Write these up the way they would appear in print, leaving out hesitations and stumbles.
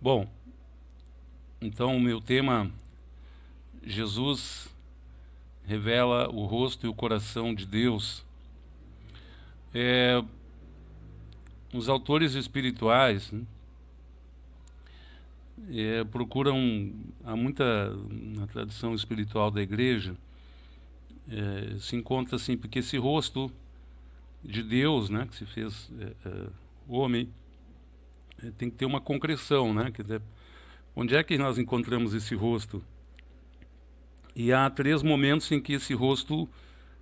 Bom, então o meu tema, Jesus revela o rosto e o coração de Deus. Os autores espirituais, né, procuram, há muita, na tradição espiritual da igreja, se encontra assim, porque esse rosto de Deus, né, que se fez homem, tem que ter uma concreção, né? Quer dizer, onde é que nós encontramos esse rosto? E há 3 momentos em que esse rosto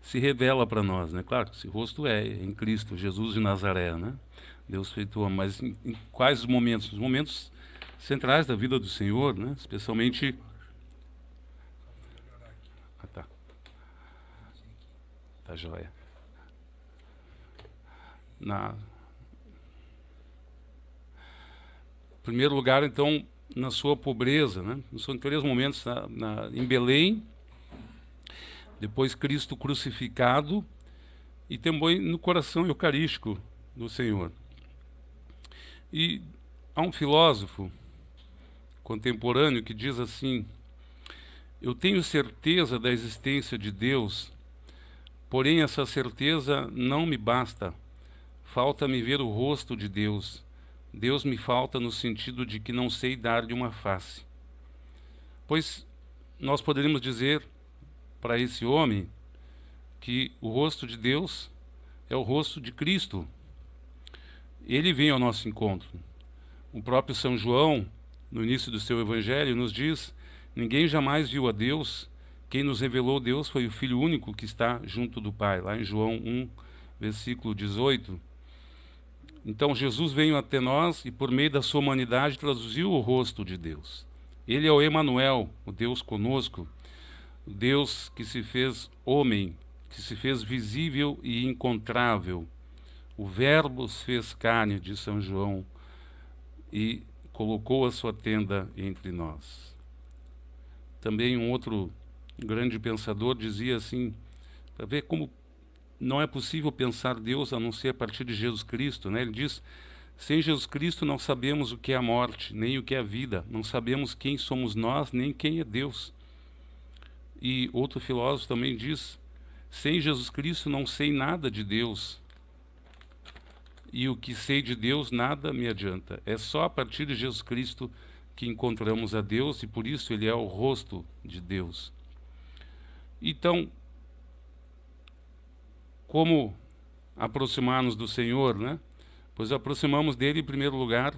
se revela para nós, né? Claro, esse rosto é em Cristo, Jesus de Nazaré, né? Deus feito homem. Mas em quais os momentos? Os momentos centrais da vida do Senhor, né? Especialmente... Ah, tá. Tá joia. Em primeiro lugar, então, na sua pobreza, né? São 3 momentos em Belém, depois Cristo crucificado e também no coração eucarístico do Senhor. E há um filósofo contemporâneo que diz assim: eu tenho certeza da existência de Deus, porém essa certeza não me basta. Falta-me ver o rosto de Deus. Deus me falta no sentido de que não sei dar-lhe uma face. Pois nós poderíamos dizer para esse homem que o rosto de Deus é o rosto de Cristo. Ele vem ao nosso encontro. O próprio São João, no início do seu evangelho, nos diz: ninguém jamais viu a Deus, quem nos revelou Deus foi o Filho único que está junto do Pai, lá em João 1, versículo 18. Então Jesus veio até nós e por meio da sua humanidade traduziu o rosto de Deus. Ele é o Emanuel, o Deus conosco, o Deus que se fez homem, que se fez visível e encontrável. O Verbo se fez carne, diz São João, e colocou a sua tenda entre nós. Também um outro grande pensador dizia assim, para ver como não é possível pensar Deus a não ser a partir de Jesus Cristo, né? Ele diz: sem Jesus Cristo não sabemos o que é a morte, nem o que é a vida, não sabemos quem somos nós, nem quem é Deus. E outro filósofo também diz: sem Jesus Cristo não sei nada de Deus, e o que sei de Deus nada me adianta. É só a partir de Jesus Cristo que encontramos a Deus, e por isso ele é o rosto de Deus. Então, como aproximar-nos do Senhor, né? Pois aproximamos dele em primeiro lugar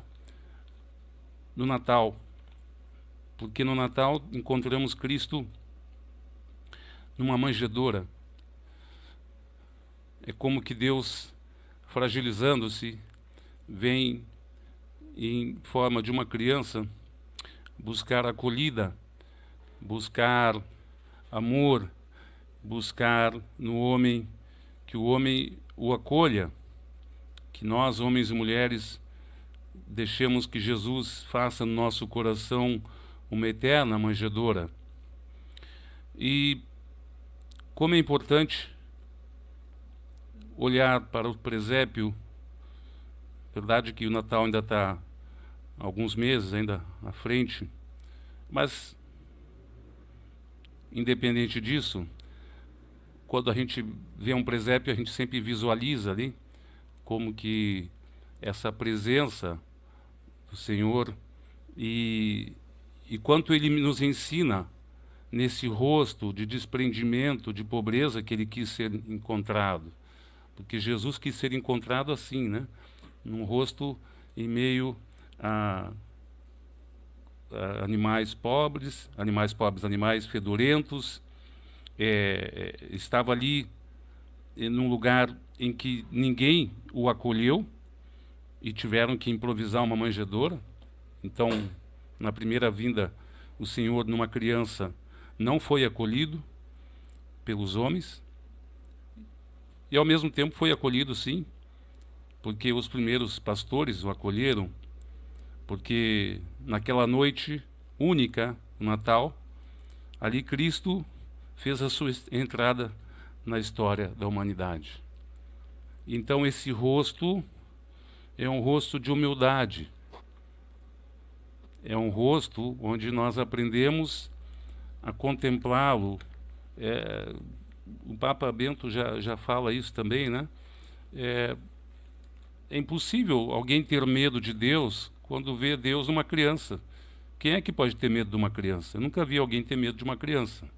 no Natal, porque no Natal encontramos Cristo numa manjedoura. É como que Deus, fragilizando-se, vem em forma de uma criança buscar acolhida, buscar amor, buscar no homem, que o homem o acolha, que nós, homens e mulheres, deixemos que Jesus faça no nosso coração uma eterna manjedoura. E como é importante olhar para o presépio. Verdade que o Natal ainda está alguns meses ainda à frente, mas independente disso, quando a gente vê um presépio, a gente sempre visualiza ali como que essa presença do Senhor e quanto Ele nos ensina nesse rosto de desprendimento, de pobreza que Ele quis ser encontrado. Porque Jesus quis ser encontrado assim, né? Num rosto em meio a animais pobres, animais fedorentos. Estava ali num lugar em que ninguém o acolheu e tiveram que improvisar uma manjedoura. Então, na primeira vinda, o Senhor, numa criança, não foi acolhido pelos homens e, ao mesmo tempo, foi acolhido, sim, porque os primeiros pastores o acolheram, porque naquela noite única, no Natal, ali Cristo fez a sua entrada na história da humanidade. Então esse rosto é um rosto de humildade, É um rosto onde nós aprendemos a contemplá-lo. O Papa Bento já fala isso também, né? É impossível alguém ter medo de Deus quando vê Deus numa criança. Quem é que pode ter medo de uma criança? Eu nunca vi alguém ter medo de uma criança.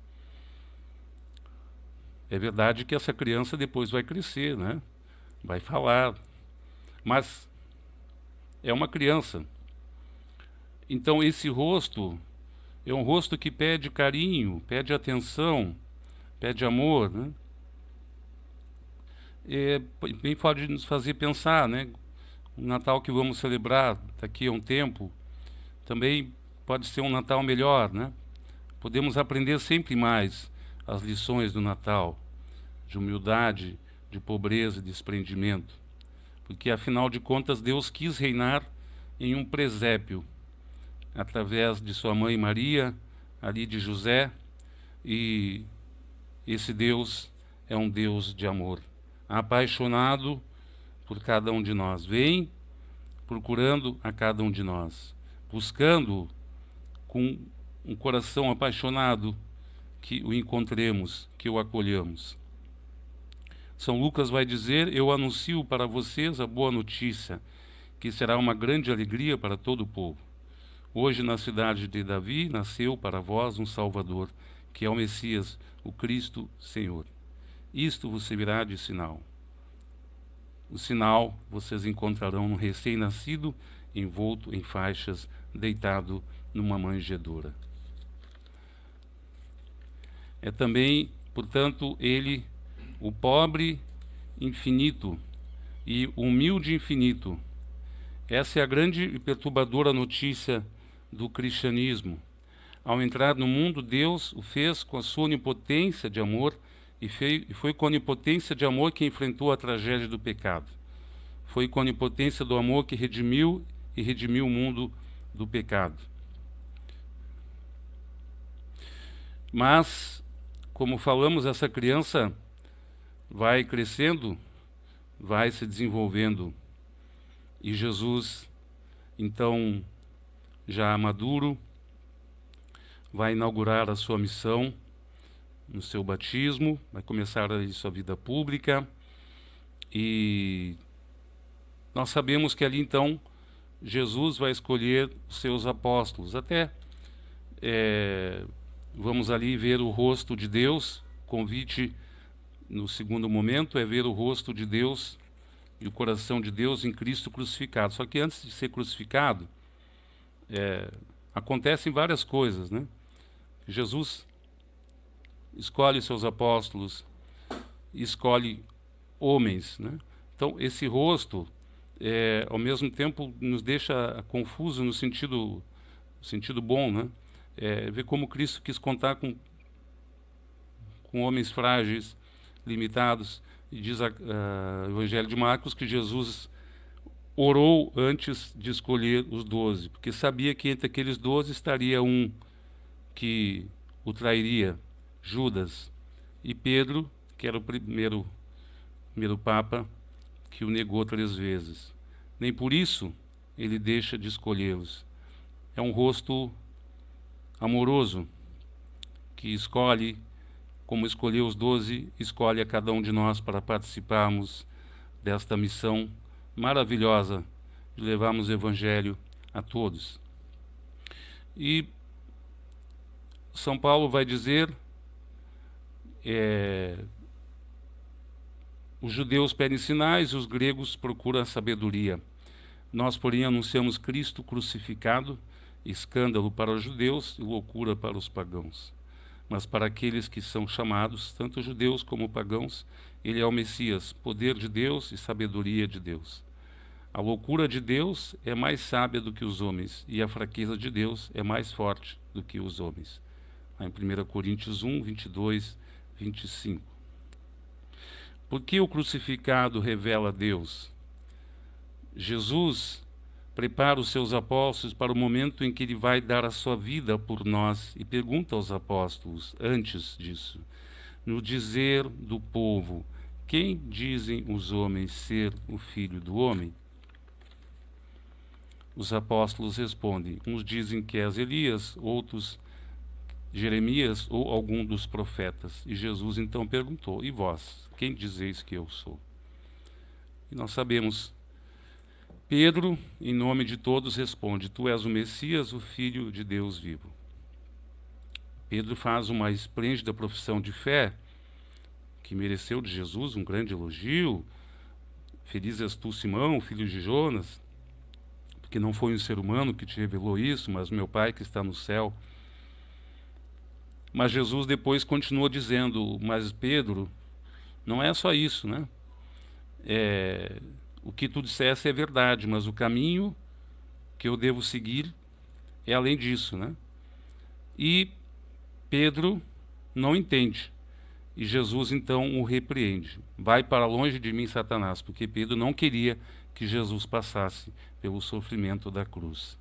É verdade que essa criança depois vai crescer, né? Vai falar, mas é uma criança. Então esse rosto é um rosto que pede carinho, pede atenção, pede amor, né? Bem pode nos fazer pensar, né? O Natal que vamos celebrar daqui a um tempo também pode ser um Natal melhor, né? Podemos aprender sempre mais as lições do Natal, de humildade, de pobreza e desprendimento, porque afinal de contas Deus quis reinar em um presépio, através de sua mãe Maria, ali de José, e esse Deus é um Deus de amor, apaixonado por cada um de nós. Vem procurando a cada um de nós, buscando com um coração apaixonado que o encontremos, que o acolhamos. São Lucas vai dizer: eu anuncio para vocês a boa notícia, que será uma grande alegria para todo o povo. Hoje, na cidade de Davi, nasceu para vós um Salvador, que é o Messias, o Cristo Senhor. Isto vos servirá de sinal. O sinal vocês encontrarão no recém-nascido, envolto em faixas, deitado numa manjedoura. É também, portanto, ele, o pobre infinito e humilde infinito. Essa é a grande e perturbadora notícia do cristianismo. Ao entrar no mundo, Deus o fez com a sua onipotência de amor, e foi com a onipotência de amor que enfrentou a tragédia do pecado. Foi com a onipotência do amor que redimiu o mundo do pecado. Mas, como falamos, essa criança vai crescendo, vai se desenvolvendo, e Jesus, então, já maduro, vai inaugurar a sua missão no seu batismo, vai começar a sua vida pública, e nós sabemos que ali então Jesus vai escolher os seus apóstolos. Até vamos ali ver o rosto de Deus. O convite no segundo momento é ver o rosto de Deus e o coração de Deus em Cristo crucificado. Só que antes de ser crucificado, acontecem várias coisas, né? Jesus escolhe seus apóstolos, escolhe homens, né? Então esse rosto, ao mesmo tempo, nos deixa confuso no sentido bom, né? Ver como Cristo quis contar com homens frágeis, limitados. E diz o Evangelho de Marcos que Jesus orou antes de escolher os 12, porque sabia que entre aqueles 12 estaria um que o trairia, Judas, e Pedro, que era o primeiro Papa, que o negou 3 vezes. Nem por isso ele deixa de escolhê-los. É um rosto amoroso que escolhe, como escolheu os 12, escolhe a cada um de nós para participarmos desta missão maravilhosa de levarmos o Evangelho a todos. E São Paulo vai dizer: os judeus pedem sinais e os gregos procuram a sabedoria. Nós, porém, anunciamos Cristo crucificado, escândalo para os judeus e loucura para os pagãos. Mas para aqueles que são chamados, tanto judeus como pagãos, ele é o Messias, poder de Deus e sabedoria de Deus. A loucura de Deus é mais sábia do que os homens, e a fraqueza de Deus é mais forte do que os homens. Em 1 Coríntios 1, 22, 25. Por que o crucificado revela Deus? Jesus prepara os seus apóstolos para o momento em que ele vai dar a sua vida por nós, e pergunta aos apóstolos, antes disso: no dizer do povo, quem dizem os homens ser o Filho do Homem? Os apóstolos respondem, uns dizem que és Elias, outros Jeremias ou algum dos profetas. E Jesus então perguntou, e vós, quem dizeis que eu sou? E nós sabemos, Pedro, em nome de todos, responde, tu és o Messias, o Filho de Deus vivo. Pedro faz uma esplêndida profissão de fé, que mereceu de Jesus um grande elogio. Feliz és tu, Simão, filho de Jonas, porque não foi um ser humano que te revelou isso, mas meu Pai que está no céu. Mas Jesus depois continuou dizendo, mas Pedro, não é só isso, né? O que tu disseste é verdade, mas o caminho que eu devo seguir é além disso, né? E Pedro não entende. E Jesus então o repreende. Vai para longe de mim, Satanás, porque Pedro não queria que Jesus passasse pelo sofrimento da cruz.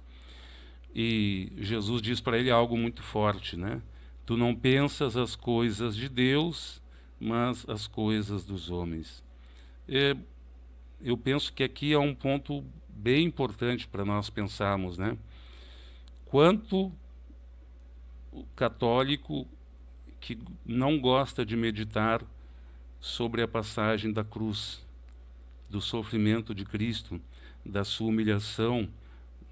E Jesus diz para ele algo muito forte, né? Tu não pensas as coisas de Deus, mas as coisas dos homens. Eu penso que aqui é um ponto bem importante para nós pensarmos, né? Quanto o católico que não gosta de meditar sobre a passagem da cruz, do sofrimento de Cristo, da sua humilhação,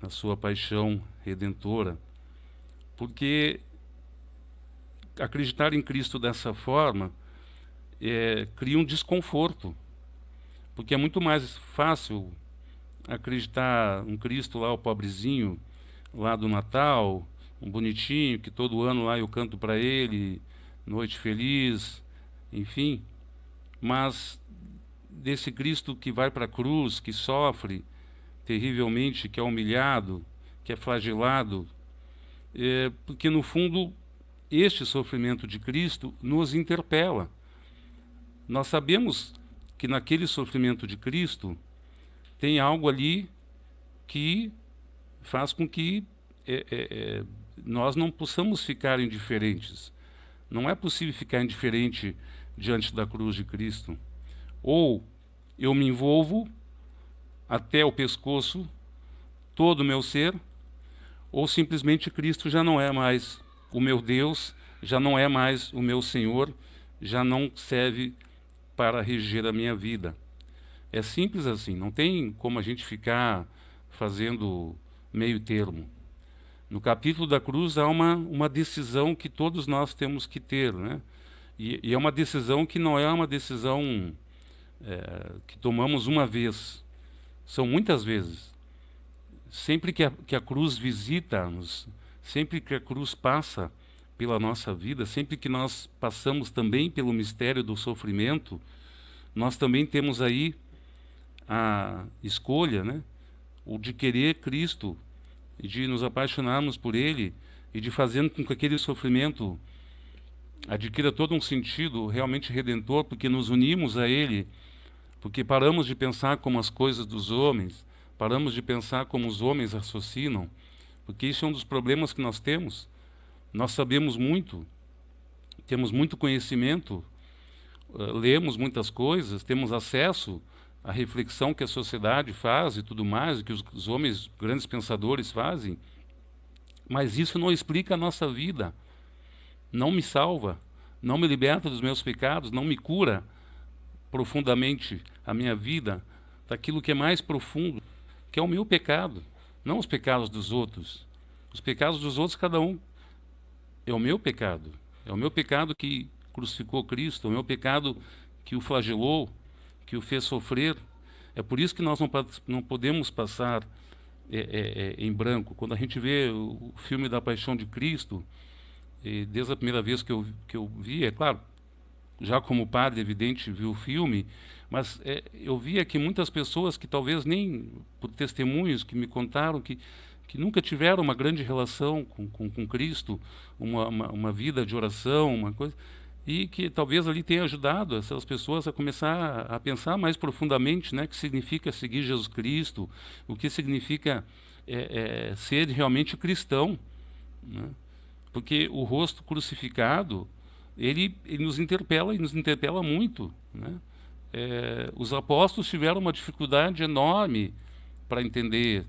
da sua paixão redentora, porque acreditar em Cristo dessa forma cria um desconforto, porque é muito mais fácil acreditar um Cristo lá, o pobrezinho, lá do Natal, um bonitinho, que todo ano lá eu canto para ele, Noite Feliz, enfim, mas desse Cristo que vai para a cruz, que sofre terrivelmente, que é humilhado, que é flagelado, porque no fundo este sofrimento de Cristo nos interpela. Nós sabemos que naquele sofrimento de Cristo tem algo ali que faz com que nós não possamos ficar indiferentes. Não é possível ficar indiferente diante da cruz de Cristo. Ou eu me envolvo até o pescoço, todo o meu ser, ou simplesmente Cristo já não é mais o meu Deus, já não é mais o meu Senhor, já não serve para reger a minha vida. É simples assim, não tem como a gente ficar fazendo meio termo. No capítulo da cruz há uma decisão que todos nós temos que ter, né? E é uma decisão que não é uma decisão que tomamos uma vez, são muitas vezes. Sempre que a cruz visita-nos, sempre que a cruz passa pela nossa vida, sempre que nós passamos também pelo mistério do sofrimento, nós também temos aí a escolha, né? O de querer Cristo, e de nos apaixonarmos por Ele, e de fazendo com que aquele sofrimento adquira todo um sentido realmente redentor, porque nos unimos a Ele, porque paramos de pensar como as coisas dos homens, paramos de pensar como os homens raciocinam, porque isso é um dos problemas que nós temos. Nós sabemos muito, temos muito conhecimento, lemos muitas coisas, temos acesso à reflexão que a sociedade faz e tudo mais, que os homens, grandes pensadores fazem, mas isso não explica a nossa vida, não me salva, não me liberta dos meus pecados, não me cura profundamente a minha vida daquilo que é mais profundo, que é o meu pecado, não os pecados dos outros. Os pecados dos outros, cada um, é o meu pecado. É o meu pecado que crucificou Cristo, é o meu pecado que o flagelou, que o fez sofrer. É por isso que nós não podemos passar em branco. Quando a gente vê o filme da Paixão de Cristo, desde a primeira vez que eu vi, é claro, já como padre, evidente, vi o filme, mas eu via que muitas pessoas que talvez nem por testemunhos que me contaram que nunca tiveram uma grande relação com Cristo, uma vida de oração, uma coisa, e que talvez ali tenha ajudado essas pessoas a começar a pensar mais profundamente, né, o que significa seguir Jesus Cristo, o que significa ser realmente cristão, né? Porque o rosto crucificado, ele nos interpela, e nos interpela muito, né? Os apóstolos tiveram uma dificuldade enorme para entender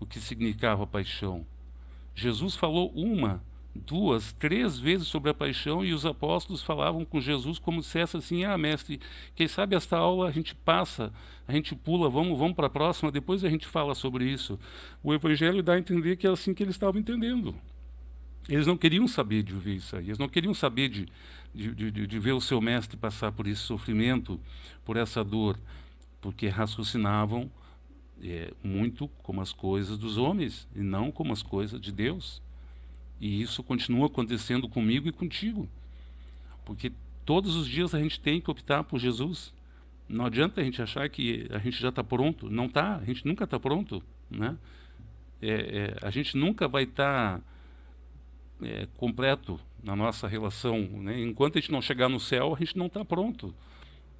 o que significava a paixão. Jesus falou uma, duas, três vezes sobre a paixão e os apóstolos falavam com Jesus como se dissesse assim: ah, mestre, quem sabe esta aula a gente passa, a gente pula, vamos para a próxima, depois a gente fala sobre isso. O Evangelho dá a entender que é assim que eles estavam entendendo. Eles não queriam saber de ouvir isso aí, eles não queriam saber de ver o seu mestre passar por esse sofrimento, por essa dor, porque raciocinavam muito como as coisas dos homens e não como as coisas de Deus. E isso continua acontecendo comigo e contigo, porque todos os dias a gente tem que optar por Jesus. Não adianta a gente achar que a gente já está pronto. Não está, a gente nunca está pronto, né? A gente nunca vai estar completo na nossa relação, né? Enquanto a gente não chegar no céu, a gente não está pronto.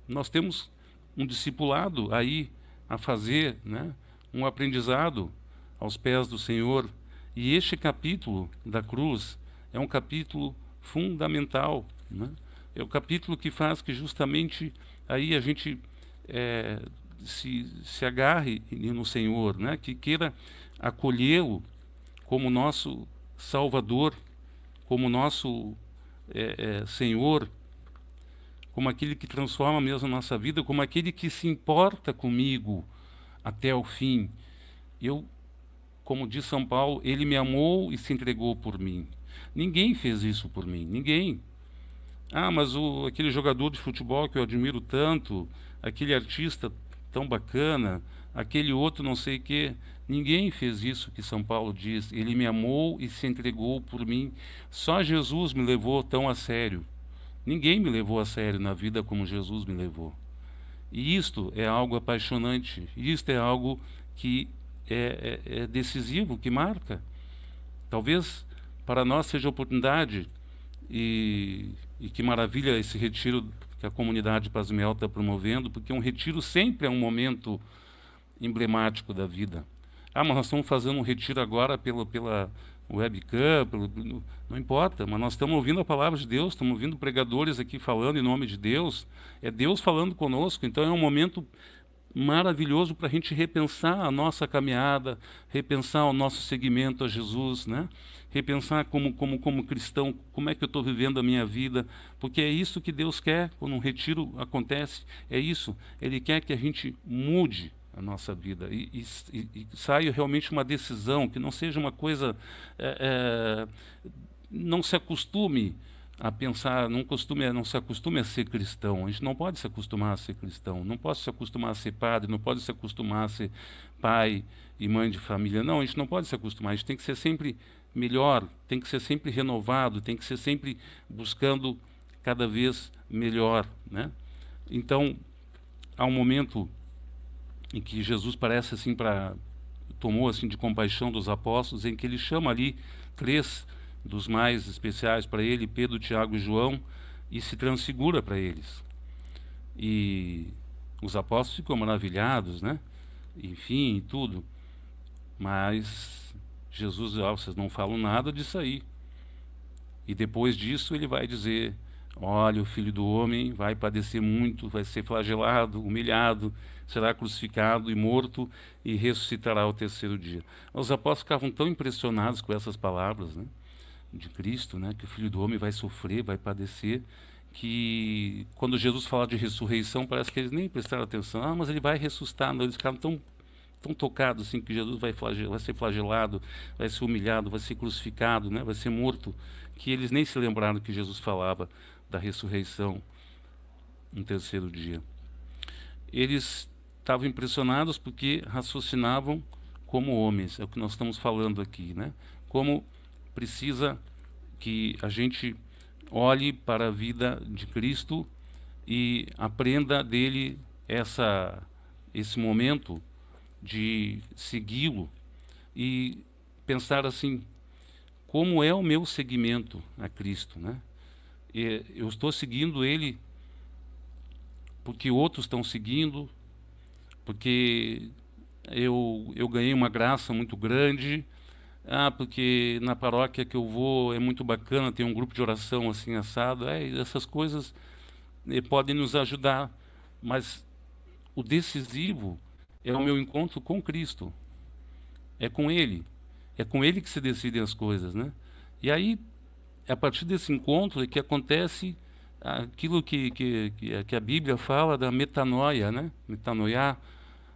Nós temos um discipulado aí a fazer, né? Um aprendizado aos pés do Senhor. E este capítulo da cruz é um capítulo fundamental, né? É o capítulo que faz que justamente aí a gente se agarre no Senhor, né? Que queira acolhê-lo como nosso Salvador, como nosso Senhor, como aquele que transforma mesmo a nossa vida, como aquele que se importa comigo até o fim. Como diz São Paulo, ele me amou e se entregou por mim. Ninguém fez isso por mim, ninguém. Ah, mas aquele jogador de futebol que eu admiro tanto, aquele artista tão bacana, aquele outro não sei o quê. Ninguém fez isso que São Paulo diz. Ele me amou e se entregou por mim. Só Jesus me levou tão a sério. Ninguém me levou a sério na vida como Jesus me levou. E isto é algo apaixonante. Isto é algo que é decisivo, que marca. Talvez para nós seja oportunidade, e que maravilha esse retiro que a comunidade Paz e Mel está promovendo, porque um retiro sempre é um momento emblemático da vida. Ah, mas nós estamos fazendo um retiro agora pela webcam, não importa, mas nós estamos ouvindo a palavra de Deus, estamos ouvindo pregadores aqui falando em nome de Deus, é Deus falando conosco, então é um momento maravilhoso para a gente repensar a nossa caminhada, repensar o nosso seguimento a Jesus, né? Repensar como cristão, como é que eu estou vivendo a minha vida, porque é isso que Deus quer quando um retiro acontece, é isso, Ele quer que a gente mude a nossa vida e saia realmente uma decisão, que não seja uma coisa, não se acostume a pensar, não se acostume a ser cristão. A gente não pode se acostumar a ser cristão, não pode se acostumar a ser padre, não pode se acostumar a ser pai e mãe de família. Não, a gente não pode se acostumar, a gente tem que ser sempre melhor, tem que ser sempre renovado, tem que ser sempre buscando cada vez melhor, né? Então, há um momento em que Jesus parece assim tomou assim de compaixão dos apóstolos, em que ele chama ali 3 dos mais especiais para ele, Pedro, Tiago e João, e se transfigura para eles. E os apóstolos ficam maravilhados, né? Enfim, e tudo. Mas Jesus, vocês não falam nada disso aí. E depois disso ele vai dizer: olha, o Filho do Homem vai padecer muito, vai ser flagelado, humilhado, será crucificado e morto e ressuscitará ao 3º dia. Os apóstolos ficavam tão impressionados com essas palavras, né, de Cristo, né, que o Filho do Homem vai sofrer, vai padecer, que quando Jesus fala de ressurreição, parece que eles nem prestaram atenção. Ah, mas ele vai ressuscitar. Não, eles ficaram tão tocados assim, que Jesus vai ser flagelado, vai ser humilhado, vai ser crucificado, né, vai ser morto, que eles nem se lembraram que Jesus falava da ressurreição no 3º dia. Eles estavam impressionados porque raciocinavam como homens, é o que nós estamos falando aqui, né? Como precisa que a gente olhe para a vida de Cristo e aprenda dele esse momento de segui-lo e pensar assim: como é o meu seguimento a Cristo, né? Eu estou seguindo ele porque outros estão seguindo, porque eu ganhei uma graça muito grande, porque na paróquia que eu vou é muito bacana, tem um grupo de oração assim assado. Essas coisas podem nos ajudar, mas o decisivo é o meu encontro com Cristo, É com Ele. É com Ele que se decidem as coisas, né? E aí, a partir desse encontro é que acontece aquilo que a Bíblia fala da metanoia, né? Metanoia,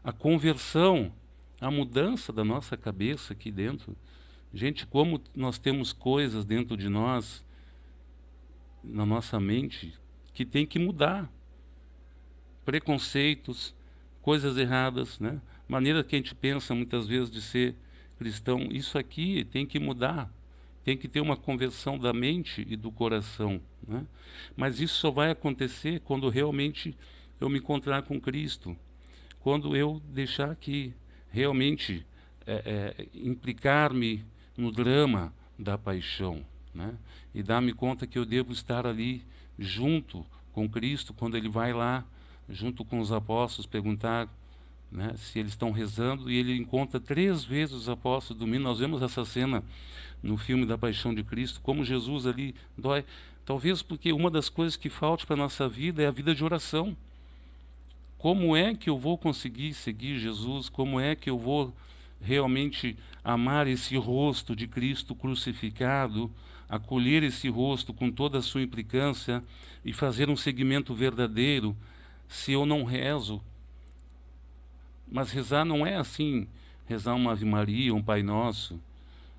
a conversão, a mudança da nossa cabeça aqui dentro. Gente, como nós temos coisas dentro de nós, na nossa mente, que tem que mudar. Preconceitos, coisas erradas, né? Maneira que a gente pensa muitas vezes de ser cristão, isso aqui tem que mudar. Tem que ter uma conversão da mente e do coração, né? Mas isso só vai acontecer quando realmente eu me encontrar com Cristo, quando eu deixar que realmente implicar-me no drama da paixão, né? E dar-me conta que eu devo estar ali junto com Cristo, quando Ele vai lá, junto com os apóstolos, perguntar, né, se eles estão rezando, e Ele encontra 3 vezes os apóstolos dormindo. Nós vemos essa cena no filme da Paixão de Cristo, como Jesus ali dói. Talvez porque uma das coisas que falta para a nossa vida é a vida de oração. Como é que eu vou conseguir seguir Jesus? Como é que eu vou realmente amar esse rosto de Cristo crucificado, acolher esse rosto com toda a sua implicância e fazer um seguimento verdadeiro, se eu não rezo? Mas rezar não é assim, rezar uma Ave Maria, um Pai Nosso.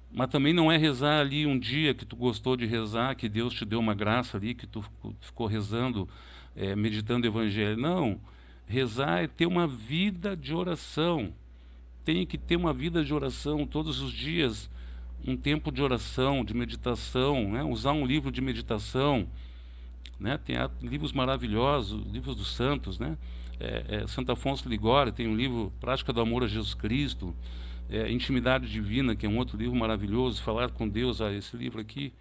Mas também não é rezar ali um dia que tu gostou de rezar, que Deus te deu uma graça ali, que tu ficou rezando, meditando o Evangelho. Não, rezar é ter uma vida de oração. Tem que ter uma vida de oração todos os dias, um tempo de oração, de meditação, né? Usar um livro de meditação, né? Tem livros maravilhosos, livros dos santos, né? Santo Afonso Ligório tem um livro, Prática do Amor a Jesus Cristo, Intimidade Divina, que é um outro livro maravilhoso, Falar com Deus. Esse livro aqui,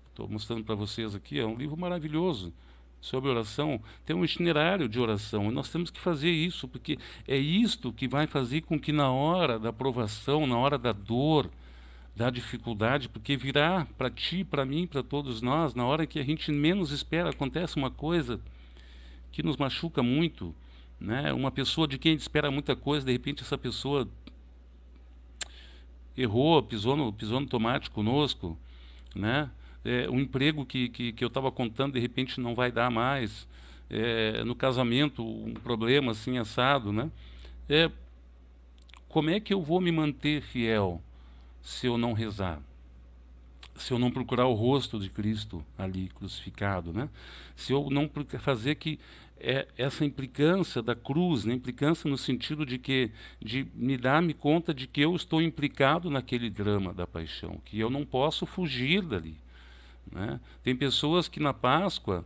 estou mostrando para vocês aqui, é um livro maravilhoso sobre oração. Tem um itinerário de oração, e nós temos que fazer isso, porque é isto que vai fazer com que na hora da provação, na hora da dor, da dificuldade, porque virá para ti, para mim, para todos nós, na hora que a gente menos espera, acontece uma coisa que nos machuca muito, né? Uma pessoa de quem a gente espera muita coisa, de repente essa pessoa errou, pisou no tomate conosco, né? Um emprego que eu estava contando, de repente não vai dar mais. No casamento, um problema assim, assado, né? Como é que eu vou me manter fiel se eu não rezar? Se eu não procurar o rosto de Cristo ali crucificado, né? Se eu não fazer que essa implicância da cruz, né? Implicância no sentido de me dar-me conta de que eu estou implicado naquele drama da paixão, que eu não posso fugir dali, né? Tem pessoas que na Páscoa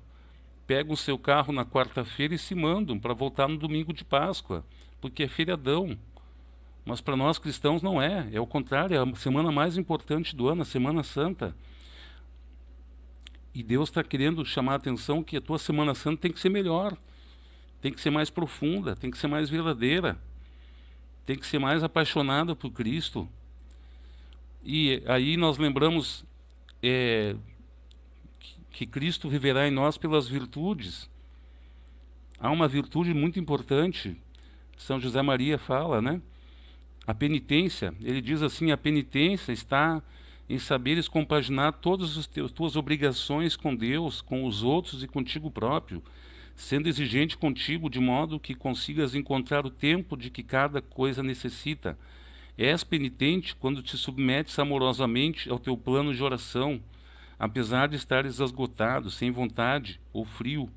pegam o seu carro na quarta-feira e se mandam para voltar no domingo de Páscoa, porque é feriadão. Mas para nós cristãos não é. É o contrário, é a semana mais importante do ano, a Semana Santa. E Deus está querendo chamar a atenção que a tua Semana Santa tem que ser melhor, tem que ser mais profunda, tem que ser mais verdadeira, tem que ser mais apaixonada por Cristo. E aí nós lembramos que Cristo viverá em nós pelas virtudes. Há uma virtude muito importante, São José Maria fala, né? A penitência, ele diz assim: a penitência está em saberes compaginar todas as tuas obrigações com Deus, com os outros e contigo próprio, sendo exigente contigo de modo que consigas encontrar o tempo de que cada coisa necessita. És penitente quando te submetes amorosamente ao teu plano de oração, apesar de estares esgotado, sem vontade ou frio.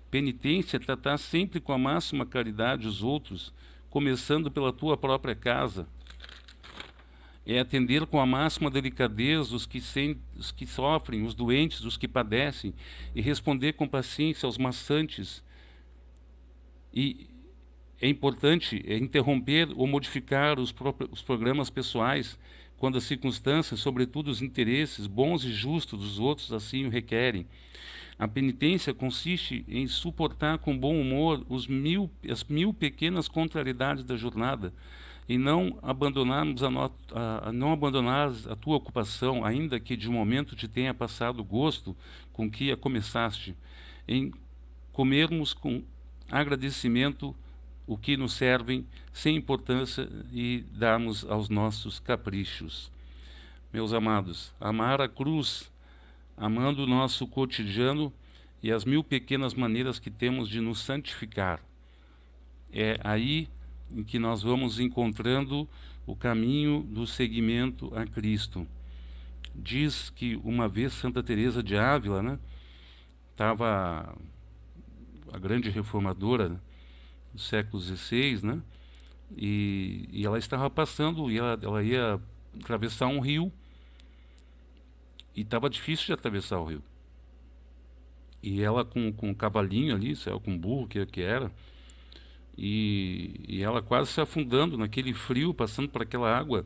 Penitência é tratar sempre com a máxima caridade os outros, começando pela tua própria casa. É atender com a máxima delicadeza os que sofrem, os doentes, os que padecem, e responder com paciência aos maçantes. E é importante interromper ou modificar os programas pessoais quando as circunstâncias, sobretudo os interesses bons e justos dos outros, assim o requerem. A penitência consiste em suportar com bom humor as mil pequenas contrariedades da jornada e não abandonar a tua ocupação, ainda que de momento te tenha passado o gosto com que a começaste, em comermos com agradecimento o que nos servem sem importância e darmos aos nossos caprichos. Meus amados, amar a cruz, amando o nosso cotidiano e as 1000 pequenas maneiras que temos de nos santificar. É aí em que nós vamos encontrando o caminho do seguimento a Cristo. Diz que uma vez Santa Teresa de Ávila, né, estava a grande reformadora, né, do século XVI, né, e ela estava passando, e ela ia atravessar um rio, e estava difícil de atravessar o rio. E ela com um cavalinho ali, sei lá, com um burro que era, e ela quase se afundando naquele frio, passando por aquela água.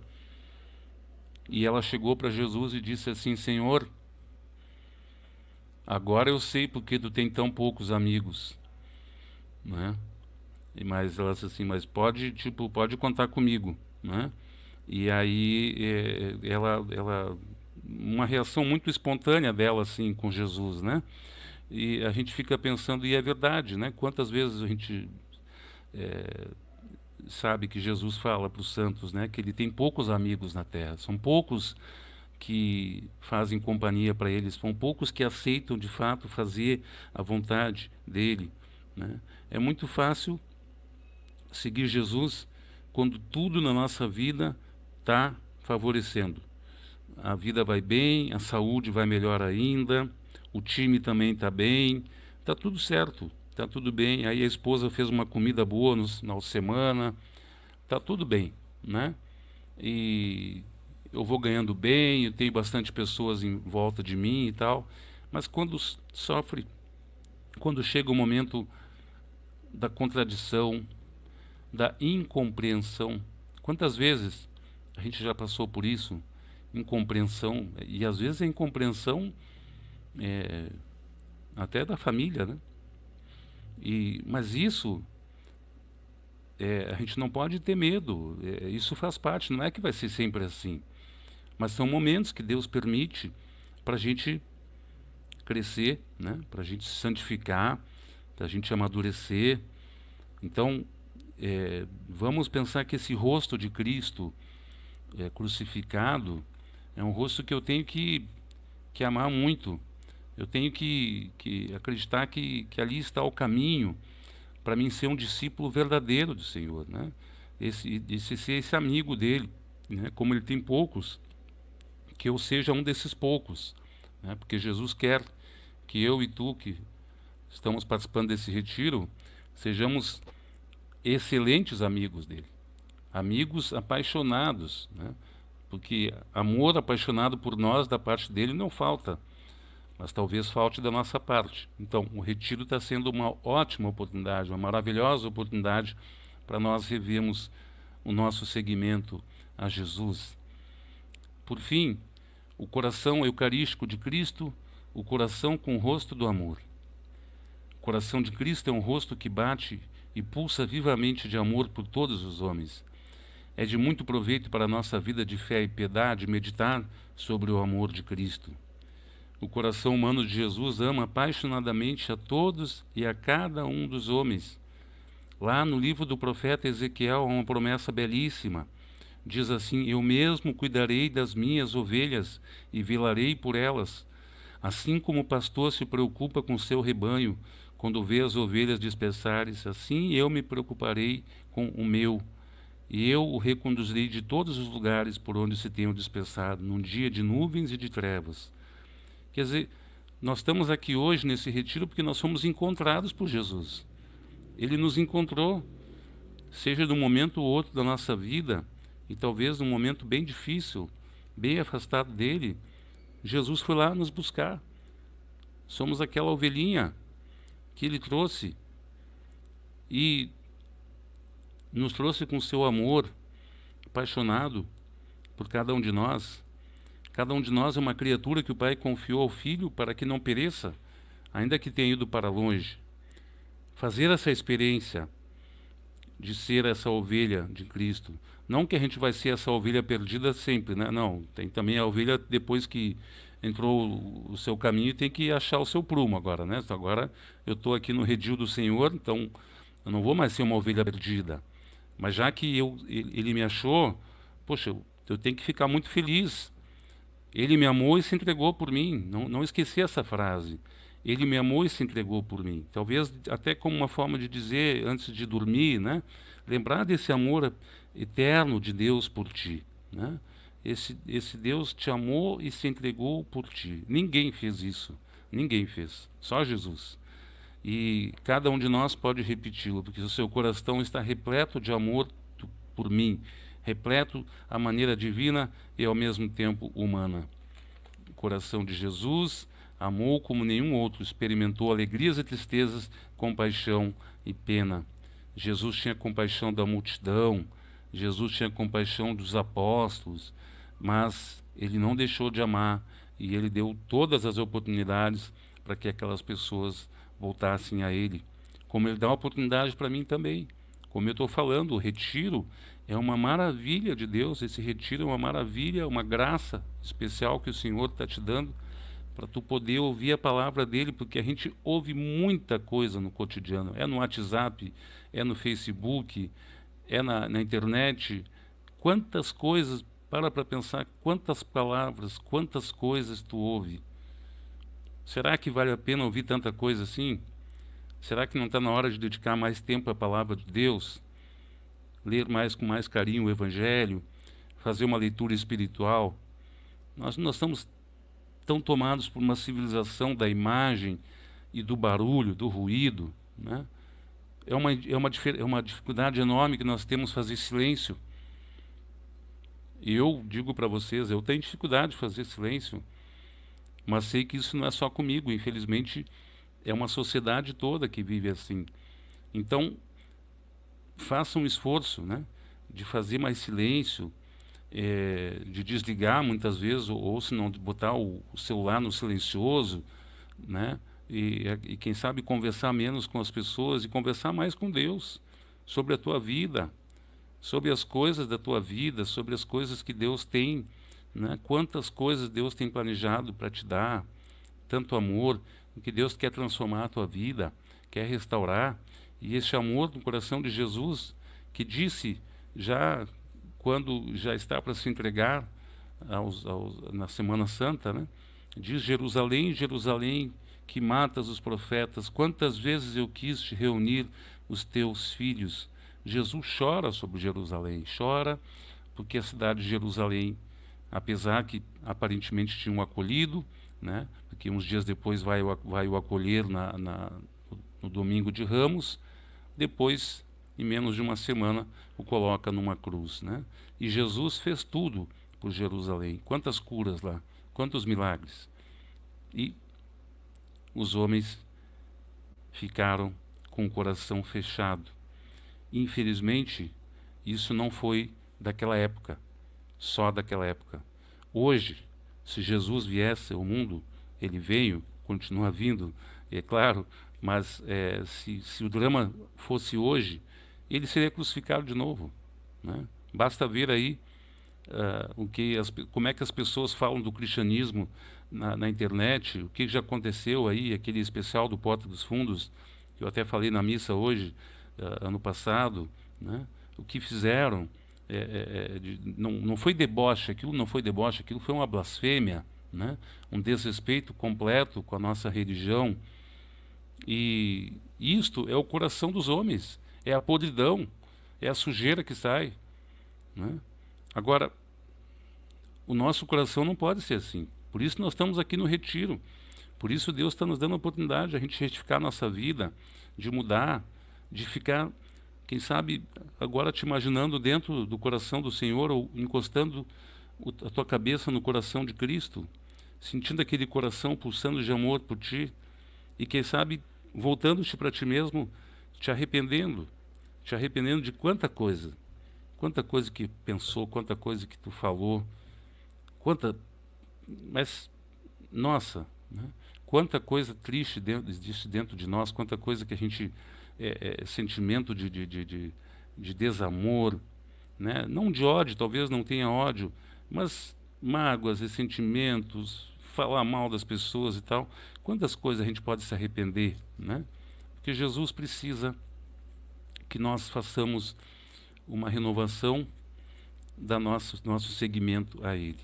E ela chegou para Jesus e disse assim: Senhor, agora eu sei porque tu tem tão poucos amigos, né? Mas ela disse assim, mas pode contar comigo, né? E aí ela uma reação muito espontânea dela assim com Jesus, né? E a gente fica pensando, e é verdade, né? Quantas vezes a gente sabe que Jesus fala para os santos, né, que ele tem poucos amigos na terra, são poucos que fazem companhia para eles, são poucos que aceitam de fato fazer a vontade dele, né? É muito fácil seguir Jesus quando tudo na nossa vida está favorecendo. A vida vai bem, a saúde vai melhor ainda, o time também está bem, está tudo certo. Tá tudo bem, aí a esposa fez uma comida boa no final de semana, tá tudo bem, né? E eu vou ganhando bem, eu tenho bastante pessoas em volta de mim e tal, mas quando sofre, quando chega o momento da contradição, da incompreensão, quantas vezes a gente já passou por isso, incompreensão, e às vezes a incompreensão até da família, né? Mas isso, a gente não pode ter medo, isso faz parte, não é que vai ser sempre assim, mas são momentos que Deus permite para a gente crescer, né? Para a gente se santificar, para a gente amadurecer. Então, vamos pensar que esse rosto de Cristo crucificado é um rosto que eu tenho que amar muito. Eu tenho que acreditar que ali está o caminho para mim ser um discípulo verdadeiro do Senhor, né? Ser esse amigo dele, né? Como ele tem poucos, que eu seja um desses poucos, né? Porque Jesus quer que eu e tu, que estamos participando desse retiro, sejamos excelentes amigos dele, amigos apaixonados, né? Porque amor apaixonado por nós da parte dele não falta, mas talvez falte da nossa parte. Então, o retiro está sendo uma ótima oportunidade, uma maravilhosa oportunidade para nós revermos o nosso seguimento a Jesus. Por fim, o coração eucarístico de Cristo, o coração com o rosto do amor. O coração de Cristo é um rosto que bate e pulsa vivamente de amor por todos os homens. É de muito proveito para a nossa vida de fé e piedade meditar sobre o amor de Cristo. O coração humano de Jesus ama apaixonadamente a todos e a cada um dos homens. Lá no livro do profeta Ezequiel há uma promessa belíssima. Diz assim: eu mesmo cuidarei das minhas ovelhas e velarei por elas. Assim como o pastor se preocupa com seu rebanho, quando vê as ovelhas dispersarem-se, assim eu me preocuparei com o meu. E eu o reconduzirei de todos os lugares por onde se tenham dispersado, num dia de nuvens e de trevas. Quer dizer, nós estamos aqui hoje nesse retiro porque nós fomos encontrados por Jesus. Ele nos encontrou, seja num momento ou outro da nossa vida, e talvez num momento bem difícil, bem afastado dele, Jesus foi lá nos buscar. Somos aquela ovelhinha que ele trouxe e nos trouxe com seu amor apaixonado por cada um de nós. Cada um de nós é uma criatura que o Pai confiou ao Filho para que não pereça, ainda que tenha ido para longe. Fazer essa experiência de ser essa ovelha de Cristo. Não que a gente vai ser essa ovelha perdida sempre, né? Não, tem também a ovelha depois que entrou o seu caminho tem que achar o seu prumo agora, né? Então, agora eu estou aqui no redil do Senhor, então Eu não vou mais ser uma ovelha perdida. Mas já que ele me achou, poxa, eu tenho que ficar muito feliz. Ele me amou e se entregou por mim. Não esqueci essa frase. Ele me amou e se entregou por mim. Talvez até como uma forma de dizer antes de dormir, né? Lembrar desse amor eterno de Deus por ti, né? Esse Deus te amou e se entregou por ti. Ninguém fez isso. Ninguém fez. Só Jesus. E cada um de nós pode repeti-lo, porque o seu coração está repleto de amor por mim, repleto à maneira divina e ao mesmo tempo humana. O coração de Jesus amou como nenhum outro, experimentou alegrias e tristezas, compaixão e pena. Jesus tinha compaixão da multidão, Jesus tinha compaixão dos apóstolos, mas ele não deixou de amar e ele deu todas as oportunidades para que aquelas pessoas voltassem a ele. Como ele dá uma oportunidade para mim também. Como eu estou falando, o retiro é uma maravilha de Deus, esse retiro é uma maravilha, uma graça especial que o Senhor está te dando para tu poder ouvir a palavra dele, porque a gente ouve muita coisa no cotidiano, é no WhatsApp, é no Facebook, é na internet, quantas coisas, para pensar, quantas palavras, quantas coisas tu ouve. Será que vale a pena ouvir tanta coisa assim? Será que não está na hora de dedicar mais tempo à palavra de Deus? Ler com mais carinho o Evangelho, fazer uma leitura espiritual? Nós estamos tão tomados por uma civilização da imagem e do barulho, do ruído, né? É uma dificuldade enorme que nós temos fazer silêncio. E eu digo para vocês, eu tenho dificuldade de fazer silêncio, mas sei que isso não é só comigo, infelizmente é uma sociedade toda que vive assim. Então, faça um esforço, né, de fazer mais silêncio, de desligar muitas vezes, ou se não, de botar o celular no silencioso, né, e quem sabe conversar menos com as pessoas e conversar mais com Deus sobre a tua vida, sobre as coisas da tua vida, sobre as coisas que Deus tem, né? Quantas coisas Deus tem planejado para te dar, tanto amor, que Deus quer transformar a tua vida, quer restaurar, e esse amor no coração de Jesus, que disse já quando já está para se entregar na Semana Santa, né? Diz: Jerusalém, Jerusalém, que matas os profetas, quantas vezes eu quis te reunir os teus filhos. Jesus chora sobre Jerusalém, chora porque a cidade de Jerusalém, apesar que aparentemente tinha um acolhido, né, porque uns dias depois vai o acolher no domingo de Ramos, depois, em menos de uma semana, o coloca numa cruz, né? E Jesus fez tudo por Jerusalém. Quantas curas lá, quantos milagres. E os homens ficaram com o coração fechado. Infelizmente, isso não foi daquela época, só daquela época. Hoje, se Jesus viesse ao mundo, ele veio, continua vindo, é claro, mas se o drama fosse hoje, ele seria crucificado de novo, né? Basta ver aí como é que as pessoas falam do cristianismo na internet, o que já aconteceu aí, aquele especial do Porta dos Fundos, que eu até falei na missa hoje, ano passado, né? O que fizeram, não foi deboche, aquilo não foi deboche, aquilo foi uma blasfêmia, né? Um desrespeito completo com a nossa religião. E isto é o coração dos homens, é a podridão, é a sujeira que sai, né? Agora, o nosso coração não pode ser assim. Por isso nós estamos aqui no retiro. Por isso Deus está nos dando a oportunidade de a gente retificar a nossa vida, de mudar, de ficar, quem sabe, agora te imaginando dentro do coração do Senhor, ou encostando a tua cabeça no coração de Cristo, sentindo aquele coração pulsando de amor por ti, e quem sabe, voltando-te para ti mesmo, te arrependendo de quanta coisa que pensou, quanta coisa que tu falou, mas, nossa, né? Quanta coisa triste existe dentro de nós, quanta coisa que a gente, sentimento de desamor, né? Não de ódio, talvez não tenha ódio, mas mágoas, ressentimentos, falar mal das pessoas e tal. Quantas coisas a gente pode se arrepender, né? Porque Jesus precisa que nós façamos uma renovação da nosso seguimento a Ele.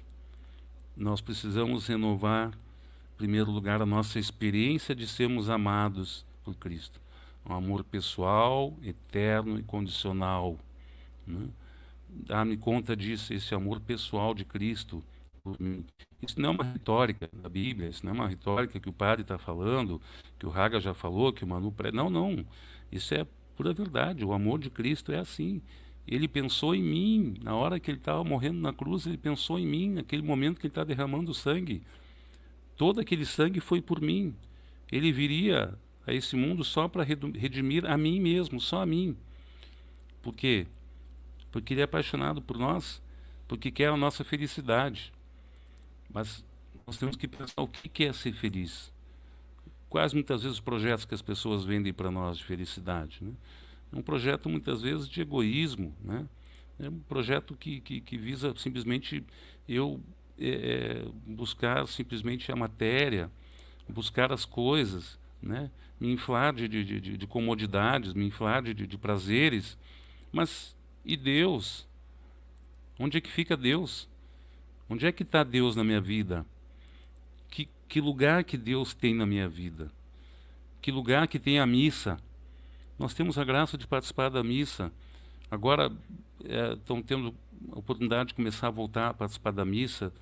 Nós precisamos renovar, em primeiro lugar, a nossa experiência de sermos amados por Cristo. Um amor pessoal, eterno e condicional, né? Dar-me conta disso, esse amor pessoal de Cristo por mim. Isso não é uma retórica da Bíblia, isso não é uma retórica que o padre está falando, que o Raga já falou, que o Manu... Não, não. Isso é pura verdade. O amor de Cristo é assim. Ele pensou em mim, na hora que ele estava morrendo na cruz, ele pensou em mim, naquele momento que ele está derramando sangue. Todo aquele sangue foi por mim. Ele viria a esse mundo só para redimir a mim mesmo, só a mim. Por quê? Porque ele é apaixonado por nós, porque quer a nossa felicidade. Mas nós temos que pensar o que é ser feliz. Quais muitas vezes os projetos que as pessoas vendem para nós de felicidade, né? É um projeto muitas vezes de egoísmo, né? É um projeto que visa simplesmente buscar simplesmente a matéria, buscar as coisas, né? Me inflar de comodidades, me inflar de prazeres. Mas e Deus? Onde é que fica Deus? Onde é que está Deus na minha vida? Que lugar que Deus tem na minha vida? Que lugar que tem a missa? Nós temos a graça de participar da missa. Agora estão tendo a oportunidade de começar a voltar a participar da missa,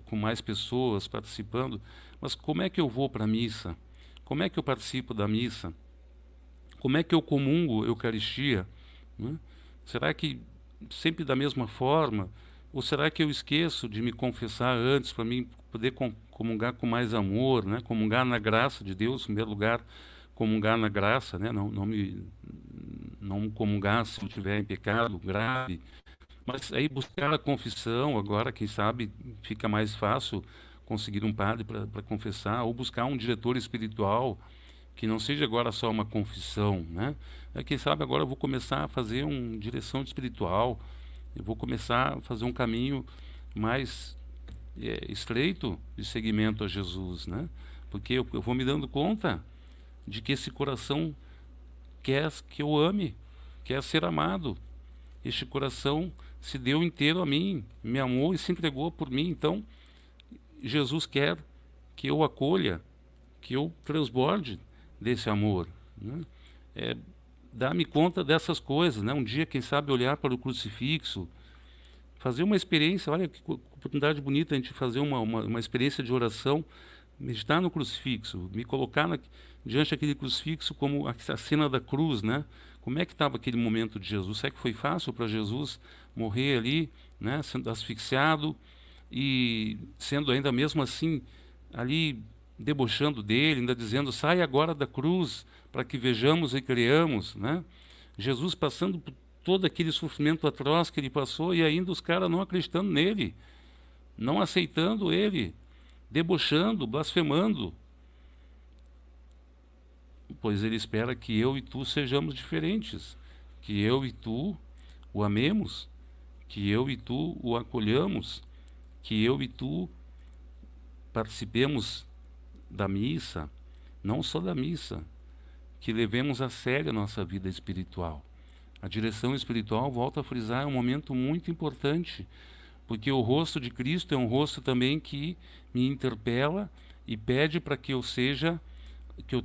com mais pessoas participando. Mas como é que eu vou para a missa? Como é que eu participo da missa? Como é que eu comungo a Eucaristia, né? Será que sempre da mesma forma? Ou será que eu esqueço de me confessar antes para mim poder comungar com mais amor, né? Comungar na graça de Deus, em primeiro lugar, comungar na graça, né? Não comungar se eu estiver em pecado grave. Mas aí buscar a confissão, agora, quem sabe, fica mais fácil conseguir um padre para confessar, ou buscar um diretor espiritual, que não seja agora só uma confissão, né? Quem sabe agora eu vou começar a fazer uma direção espiritual, eu vou começar a fazer um caminho mais estreito de seguimento a Jesus, né? Porque eu vou me dando conta de que esse coração quer que eu ame, quer ser amado. Este coração se deu inteiro a mim, me amou e se entregou por mim. Então, Jesus quer que eu acolha, que eu transborde desse amor, né? Dar-me conta dessas coisas, né? Um dia, quem sabe, olhar para o crucifixo, fazer uma experiência. Olha que oportunidade bonita a gente fazer uma experiência de oração, meditar no crucifixo, me colocar diante daquele crucifixo como a cena da cruz, né? Como é que estava aquele momento de Jesus? Será que foi fácil para Jesus morrer ali, né? Sendo asfixiado e sendo ainda mesmo assim ali debochando dele, ainda dizendo: sai agora da cruz para que vejamos e creamos, né? Jesus passando por todo aquele sofrimento atroz que ele passou e ainda os caras não acreditando nele, não aceitando ele, debochando, blasfemando. Pois ele espera que eu e tu sejamos diferentes, que eu e tu o amemos, que eu e tu o acolhamos, que eu e tu participemos da missa, não só da missa, que levemos a sério a nossa vida espiritual. A direção espiritual, volto a frisar, é um momento muito importante, porque o rosto de Cristo é um rosto também que me interpela e pede para que eu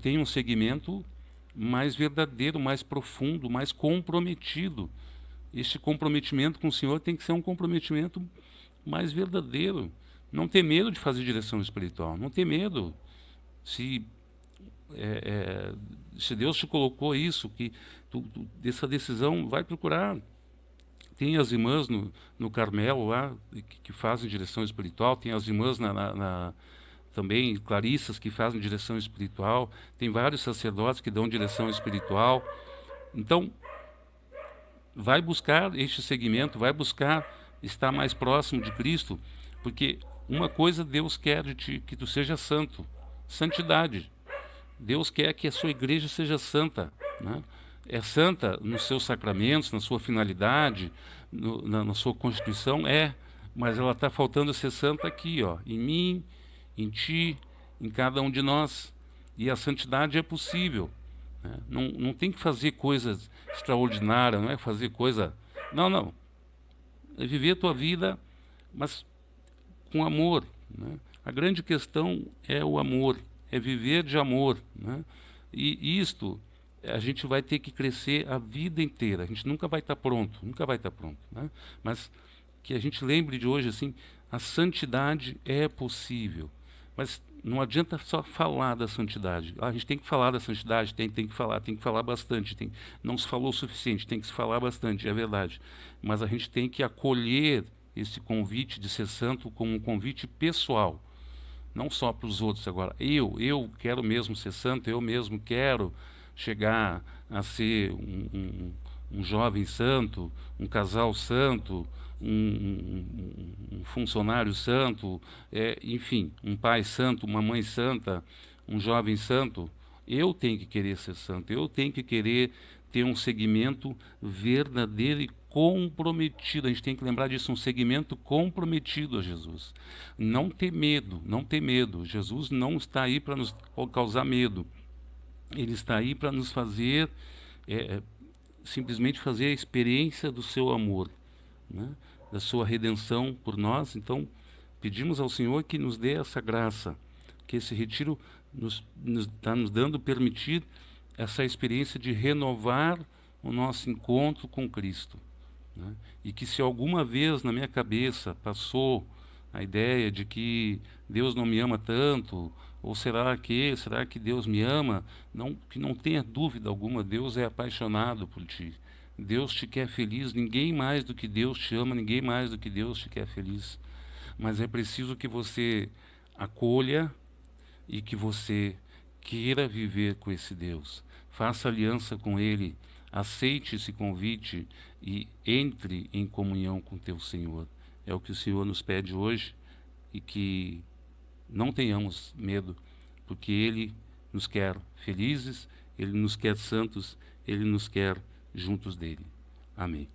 tenha um segmento mais verdadeiro, mais profundo, mais comprometido. Este comprometimento com o Senhor tem que ser um comprometimento mais verdadeiro. Não ter medo de fazer direção espiritual, não ter medo. Se Deus te colocou isso, que dessa decisão, vai procurar. Tem as irmãs no Carmelo lá, que fazem direção espiritual, tem as irmãs também clarissas que fazem direção espiritual, tem vários sacerdotes que dão direção espiritual. Então, vai buscar este segmento, vai buscar estar mais próximo de Cristo, porque uma coisa Deus quer de ti, que tu seja santo, santidade. Deus quer que a sua igreja seja santa, né? É santa nos seus sacramentos, na sua finalidade, na sua constituição, mas ela está faltando ser santa aqui, ó, em mim, em ti, em cada um de nós. E a santidade é possível, né? Não tem que fazer coisas extraordinárias, não é fazer coisa... Não. É viver a tua vida, mas com amor, né? A grande questão é o amor, é viver de amor, né? E isto a gente vai ter que crescer a vida inteira. A gente nunca vai estar pronto, né? Mas que a gente lembre de hoje assim, a santidade é possível, mas não adianta só falar da santidade. A gente tem que falar da santidade, tem que falar bastante. Não se falou o suficiente, tem que se falar bastante, é verdade. Mas a gente tem que acolher esse convite de ser santo como um convite pessoal, não só para os outros. Agora, eu quero mesmo ser santo, eu mesmo quero chegar a ser um jovem santo, um casal santo, um funcionário santo, enfim, um pai santo, uma mãe santa, um jovem santo. Eu tenho que querer ser santo, eu tenho que querer ter um segmento verdadeiro e comprometido. A gente tem que lembrar disso, um segmento comprometido a Jesus. Não ter medo, não ter medo. Jesus não está aí para nos causar medo. Ele está aí para nos fazer, simplesmente fazer a experiência do seu amor, né? Da sua redenção por nós. Então, pedimos ao Senhor que nos dê essa graça, que esse retiro está nos dando, permitir essa experiência de renovar o nosso encontro com Cristo, né? E que se alguma vez na minha cabeça passou a ideia de que Deus não me ama tanto, ou será que Deus me ama? Não, que não tenha dúvida alguma, Deus é apaixonado por ti. Deus te quer feliz, ninguém mais do que Deus te ama, ninguém mais do que Deus te quer feliz. Mas é preciso que você acolha e que você queira viver com esse Deus. Faça aliança com Ele, aceite esse convite e entre em comunhão com teu Senhor. É o que o Senhor nos pede hoje, e que não tenhamos medo, porque Ele nos quer felizes, Ele nos quer santos, Ele nos quer juntos dele. Amém.